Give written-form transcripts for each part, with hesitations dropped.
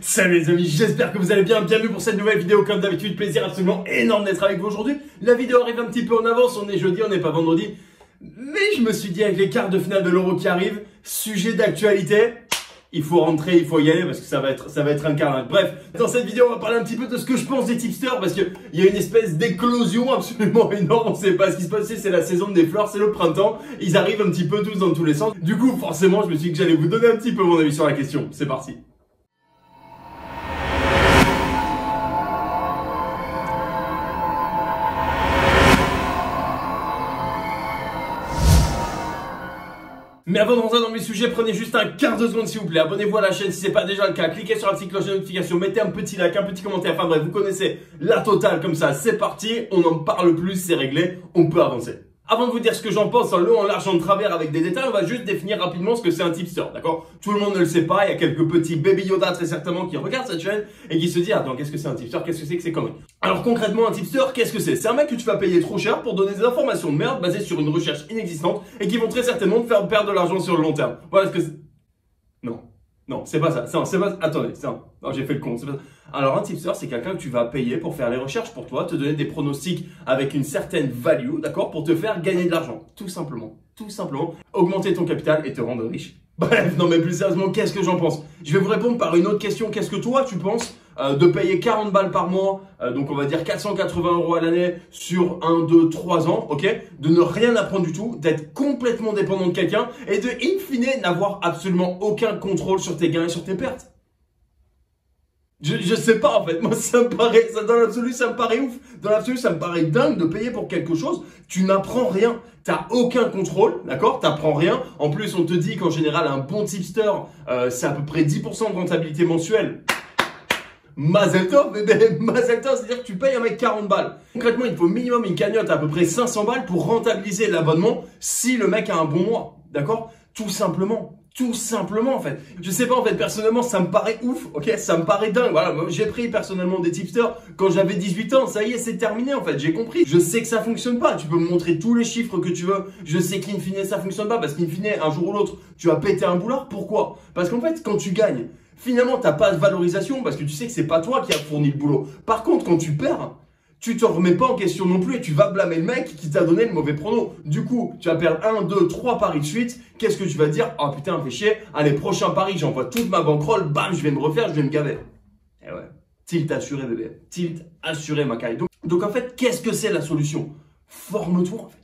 Salut les amis, j'espère que vous allez bien, bienvenue pour cette nouvelle vidéo. Comme d'habitude, plaisir absolument énorme d'être avec vous aujourd'hui. La vidéo arrive un petit peu en avance, on est jeudi, on n'est pas vendredi. Mais je me suis dit avec les quarts de finale de l'Euro qui arrivent, sujet d'actualité, il faut rentrer, il faut y aller parce que ça va être un carnage. Bref, dans cette vidéo, on va parler un petit peu de ce que je pense des tipsters parce qu'il y a une espèce d'éclosion absolument énorme. On sait pas ce qui se passe, c'est la saison des fleurs, c'est le printemps. Ils arrivent un petit peu tous dans tous les sens. Du coup, forcément, je me suis dit que j'allais vous donner un petit peu mon avis sur la question. C'est parti. Mais avant de rentrer dans mes sujets, prenez juste un quart de seconde s'il vous plaît. Abonnez-vous à la chaîne si ce n'est pas déjà le cas. Cliquez sur la petite cloche de notification, mettez un petit like, un petit commentaire. Enfin bref, vous connaissez la totale comme ça. C'est parti, on n'en parle plus, c'est réglé, on peut avancer. Avant de vous dire ce que j'en pense en long, en large, en travers avec des détails, on va juste définir rapidement ce que c'est un tipster, d'accord? Tout le monde ne le sait pas, il y a quelques petits baby Yoda très certainement qui regardent cette chaîne et qui se disent attends, qu'est-ce que c'est un tipster? Qu'est-ce que c'est que ces conneries? Alors concrètement, un tipster, qu'est-ce que c'est? C'est un mec que tu vas payer trop cher pour donner des informations de merde basées sur une recherche inexistante et qui vont très certainement te faire perdre de l'argent sur le long terme. Voilà ce que c'est. Non, c'est pas ça. C'est pas. Attendez, non, j'ai fait le con. C'est pas ça. Alors, un tipster, c'est quelqu'un que tu vas payer pour faire les recherches pour toi, te donner des pronostics avec une certaine value, d'accord, pour te faire gagner de l'argent. Tout simplement. Tout simplement. Augmenter ton capital et te rendre riche. Bref, non mais plus sérieusement, qu'est-ce que j'en pense? Je vais vous répondre par une autre question. Qu'est-ce que toi, tu penses de payer 40 balles par mois, donc on va dire 480 € à l'année sur 1, 2, 3 ans, ok? De ne rien apprendre du tout, d'être complètement dépendant de quelqu'un et de, in fine, n'avoir absolument aucun contrôle sur tes gains et sur tes pertes. Je sais pas en fait, moi ça me paraît, dans l'absolu ça me paraît ouf, dans l'absolu ça me paraît dingue de payer pour quelque chose, tu n'apprends rien, t'as aucun contrôle, d'accord, t'apprends rien, en plus on te dit qu'en général un bon tipster c'est à peu près 10% de rentabilité mensuelle. Mazel tov, bébé, mazel tov, c'est-à-dire que tu payes un mec 40 balles. Concrètement il faut minimum une cagnotte à peu près 500 balles pour rentabiliser l'abonnement si le mec a un bon mois, d'accord, tout simplement. Tout simplement en fait. Je sais pas en fait, personnellement ça me paraît ouf, ok, ça me paraît dingue. Voilà, j'ai pris personnellement des tipsters quand j'avais 18 ans, ça y est c'est terminé en fait, j'ai compris. Je sais que ça fonctionne pas, tu peux me montrer tous les chiffres que tu veux, je sais qu'in fine ça fonctionne pas parce qu'in fine un jour ou l'autre tu vas péter un boulard. Pourquoi? Parce qu'en fait quand tu gagnes, finalement t'as pas de valorisation parce que tu sais que c'est pas toi qui a fourni le boulot. Par contre quand tu perds, tu te remets pas en question non plus et tu vas blâmer le mec qui t'a donné le mauvais prono. Du coup, tu vas perdre 1, 2, 3 paris de suite. Qu'est-ce que tu vas dire? Oh putain, fais chier. Allez, prochain pari, j'envoie toute ma bankroll. Bam, je vais me refaire, je vais me gaver. Et ouais, tilt assuré bébé. Tilt assuré ma caille. Donc en fait, qu'est-ce que c'est la solution? Forme-toi en fait.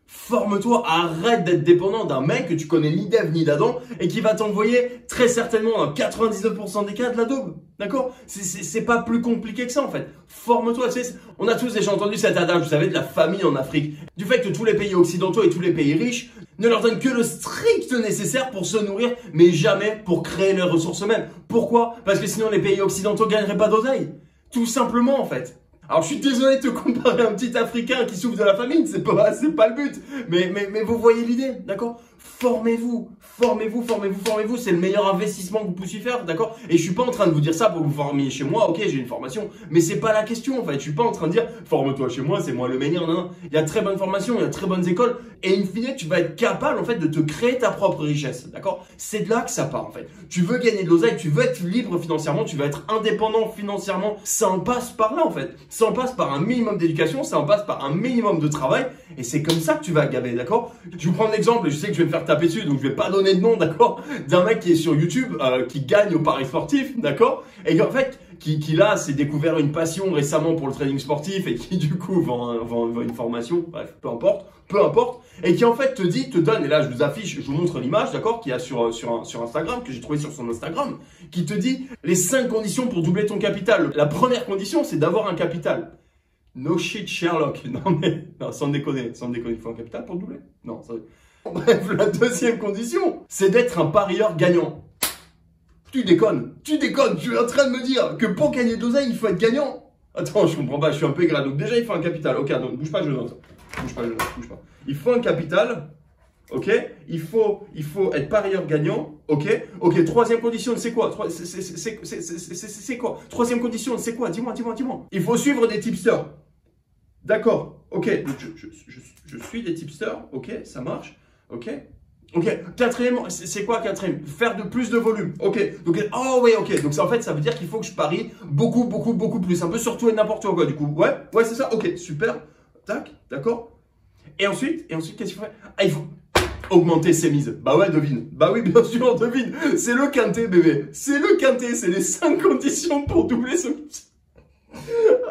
Forme-toi, arrête d'être dépendant d'un mec que tu connais ni d'Ève ni d'Adam et qui va t'envoyer très certainement dans 99% des cas de la daube. D'accord? C'est pas plus compliqué que ça en fait. Forme-toi. On a tous déjà entendu cet adage, vous savez, de la famine en Afrique. Du fait que tous les pays occidentaux et tous les pays riches ne leur donnent que le strict nécessaire pour se nourrir, mais jamais pour créer leurs ressources eux-mêmes. Pourquoi? Parce que sinon les pays occidentaux gagneraient pas d'oseille. Tout simplement en fait. Alors je suis désolé de te comparer à un petit Africain qui souffre de la famine, c'est pas le but. Mais vous voyez l'idée, d'accord? Formez-vous, c'est le meilleur investissement que vous puissiez faire, d'accord? Et je suis pas en train de vous dire ça pour que vous formiez chez moi, ok, j'ai une formation, mais c'est pas la question en fait. Je suis pas en train de dire forme-toi chez moi, c'est moi le meilleur, non. Il y a très bonnes formations, il y a très bonnes écoles, et in fine, tu vas être capable en fait de te créer ta propre richesse, d'accord? C'est de là que ça part en fait. Tu veux gagner de l'oseille, tu veux être libre financièrement, tu veux être indépendant financièrement, ça en passe par là en fait. Ça en passe par un minimum d'éducation, ça en passe par un minimum de travail, et c'est comme ça que tu vas gaver, d'accord? Je vais vous prendre l'exemple, et je sais que je vais me faire taper dessus, donc je vais pas donner de nom, d'accord, d'un mec qui est sur YouTube, qui gagne au paris sportif, d'accord, et en fait, qui là s'est découvert une passion récemment pour le trading sportif et qui du coup vend une formation, bref, peu importe, et qui en fait te donne, et là je vous affiche, je vous montre l'image, d'accord, qu'il y a sur Instagram, que j'ai trouvé sur son Instagram, qui te dit les 5 conditions pour doubler ton capital. La première condition, c'est d'avoir un capital. No shit Sherlock, non, sans déconner, il faut un capital pour doubler? Non, ça... Bref, la deuxième condition, c'est d'être un parieur gagnant. Tu déconnes, tu es en train de me dire que pour gagner de l'oseille, il faut être gagnant. Attends, je comprends pas, je suis un peu aigri. Donc déjà, il faut un capital. Ok, donc bouge pas, je note. Bouge pas. Il faut un capital, ok. Il faut être parieur gagnant, ok. Ok, troisième condition, c'est quoi? C'est quoi? Troisième condition, c'est quoi? Dis-moi. Il faut suivre des tipsters. D'accord, ok. Je suis des tipsters, ok, ça marche. Ok, Ok, quatrième, c'est quoi quatrième? Faire de plus de volume. Ok, donc, oh oui, ok. Donc, ça, en fait, ça veut dire qu'il faut que je parie beaucoup, beaucoup, beaucoup plus. Un peu sur tout et n'importe quoi, du coup. Ouais, c'est ça. Ok, super. Tac, d'accord. Et ensuite, qu'est-ce qu'il faut faire? Ah, il faut augmenter ses mises. Bah ouais, devine. Bah oui, bien sûr, devine. C'est le quintet, bébé. C'est le quintet. C'est les 5 conditions pour doubler son...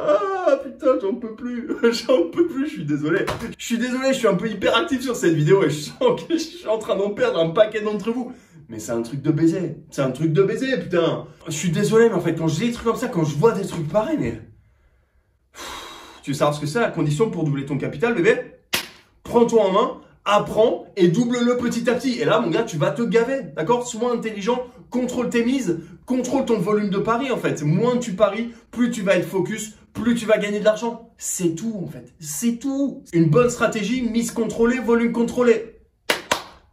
Ah putain, j'en peux plus, je suis désolé. Je suis un peu hyperactif sur cette vidéo et je sens que je suis en train d'en perdre un paquet d'entre vous. Mais c'est un truc de baiser, putain. Je suis désolé, mais en fait, quand je lis des trucs comme ça, quand je vois des trucs pareils, mais... Tu veux savoir ce que c'est la condition pour doubler ton capital, bébé? Prends-toi en main, apprends et double-le petit à petit. Et là, mon gars, tu vas te gaver, d'accord? Sois intelligent, contrôle tes mises, contrôle ton volume de pari, en fait. Moins tu paries, plus tu vas être focus, plus tu vas gagner de l'argent. C'est tout, en fait. C'est tout. Une bonne stratégie, mise contrôlée, volume contrôlé.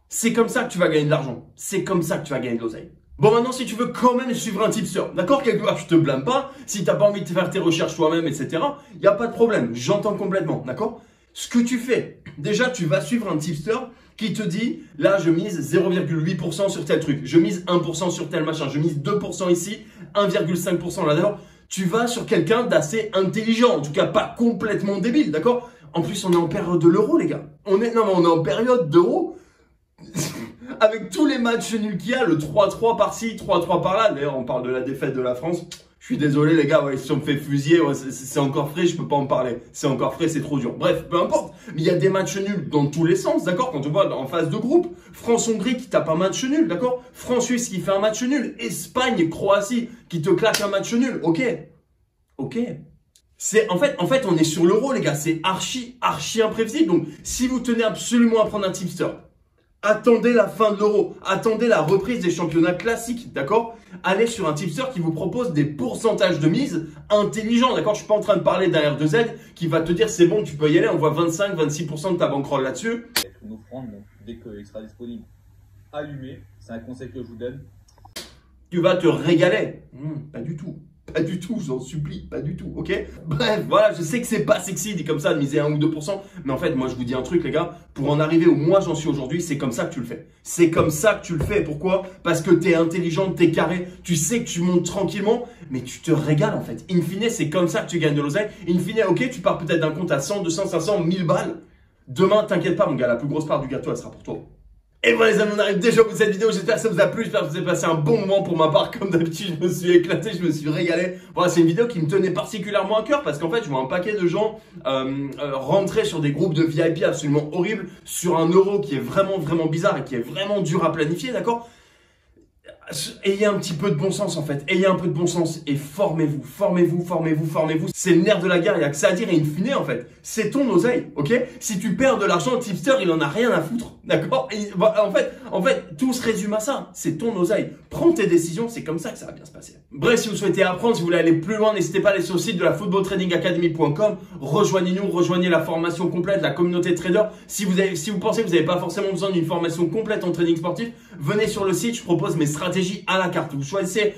C'est comme ça que tu vas gagner de l'argent. C'est comme ça que tu vas gagner de l'oseille. Bon, maintenant, si tu veux quand même suivre un tipster, d'accord? Quelque part, je te blâme pas. Si t'as pas envie de faire tes recherches toi-même, etc., il n'y a pas de problème. J'entends complètement, d'accord? Ce que tu fais, déjà, tu vas suivre un tipster qui te dit, là, je mise 0,8% sur tel truc, je mise 1% sur tel machin, je mise 2% ici, 1,5% là. D'ailleurs, tu vas sur quelqu'un d'assez intelligent, en tout cas pas complètement débile, d'accord? En plus, on est en période de l'euro, les gars. On est en période d'euro. Avec tous les matchs nuls qu'il y a, le 3-3 par-ci, 3-3 par-là. D'ailleurs, on parle de la défaite de la France. Je suis désolé les gars, ouais, si on me fait fusiller, ouais, c'est encore frais, je peux pas en parler. C'est encore frais, c'est trop dur. Bref, peu importe. Mais il y a des matchs nuls dans tous les sens, d'accord? Quand on voit en phase de groupe, France-Hongrie qui tape un match nul, d'accord? France-Suisse qui fait un match nul. Espagne-Croatie qui te claque un match nul. Ok. En fait, on est sur l'euro, les gars. C'est archi imprévisible. Donc, si vous tenez absolument à prendre un tipster, attendez la fin de l'euro, attendez la reprise des championnats classiques, d'accord? Allez sur un tipster qui vous propose des pourcentages de mise intelligents, d'accord? Je suis pas en train de parler d'un R2Z qui va te dire c'est bon, tu peux y aller, on voit 25-26% de ta bankroll là-dessus. Une offrande, donc, dès qu'il sera disponible, allumez, c'est un conseil que je vous donne. Tu vas te régaler. Pas du tout. Pas du tout, j'en supplie, pas du tout, ok? Bref, voilà, je sais que c'est pas sexy dit comme ça de miser 1 ou 2%, mais en fait, moi je vous dis un truc les gars, pour en arriver où moi j'en suis aujourd'hui, c'est comme ça que tu le fais. C'est comme ça que tu le fais, pourquoi? Parce que t'es intelligent, t'es carré, tu sais que tu montes tranquillement, mais tu te régales en fait. In fine, c'est comme ça que tu gagnes de l'oseille. In fine, ok, tu pars peut-être d'un compte à 100, 200, 500, 1000 balles. Demain, t'inquiète pas mon gars, la plus grosse part du gâteau, elle sera pour toi. Et voilà les amis, on arrive déjà au bout de cette vidéo, j'espère que ça vous a plu, j'espère que vous avez passé un bon moment pour ma part, comme d'habitude je me suis éclaté, je me suis régalé. Voilà, c'est une vidéo qui me tenait particulièrement à cœur parce qu'en fait je vois un paquet de gens rentrer sur des groupes de VIP absolument horribles, sur un euro qui est vraiment bizarre et qui est vraiment dur à planifier, d'accord? Ayez un petit peu de bon sens en fait, ayez un peu de bon sens et formez-vous. C'est le nerf de la guerre, il n'y a que ça à dire et in fine en fait, c'est ton oseille, ok? Si tu perds de l'argent, le tipster il en a rien à foutre, d'accord? En fait, tout se résume à ça, c'est ton oseille. Prends tes décisions, c'est comme ça que ça va bien se passer. Bref, si vous souhaitez apprendre, si vous voulez aller plus loin, n'hésitez pas à aller sur le site de la footballtradingacademy.com, rejoignez-nous, rejoignez la formation complète, la communauté de traders. Si vous pensez que vous n'avez pas forcément besoin d'une formation complète en trading sportif, venez sur le site, je propose mes stratégies à la carte. Vous choisissez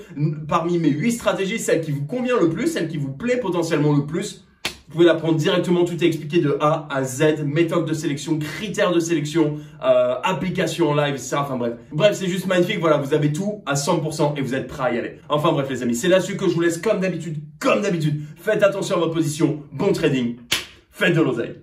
parmi mes 8 stratégies celle qui vous convient le plus, celle qui vous plaît potentiellement le plus. Vous pouvez la prendre directement, tout est expliqué de A à Z, méthode de sélection, critères de sélection, application en live, etc. Enfin bref, c'est juste magnifique. Voilà, vous avez tout à 100% et vous êtes prêts à y aller. Enfin bref les amis, c'est là-dessus que je vous laisse comme d'habitude. Faites attention à votre position, bon trading, faites de l'oseille.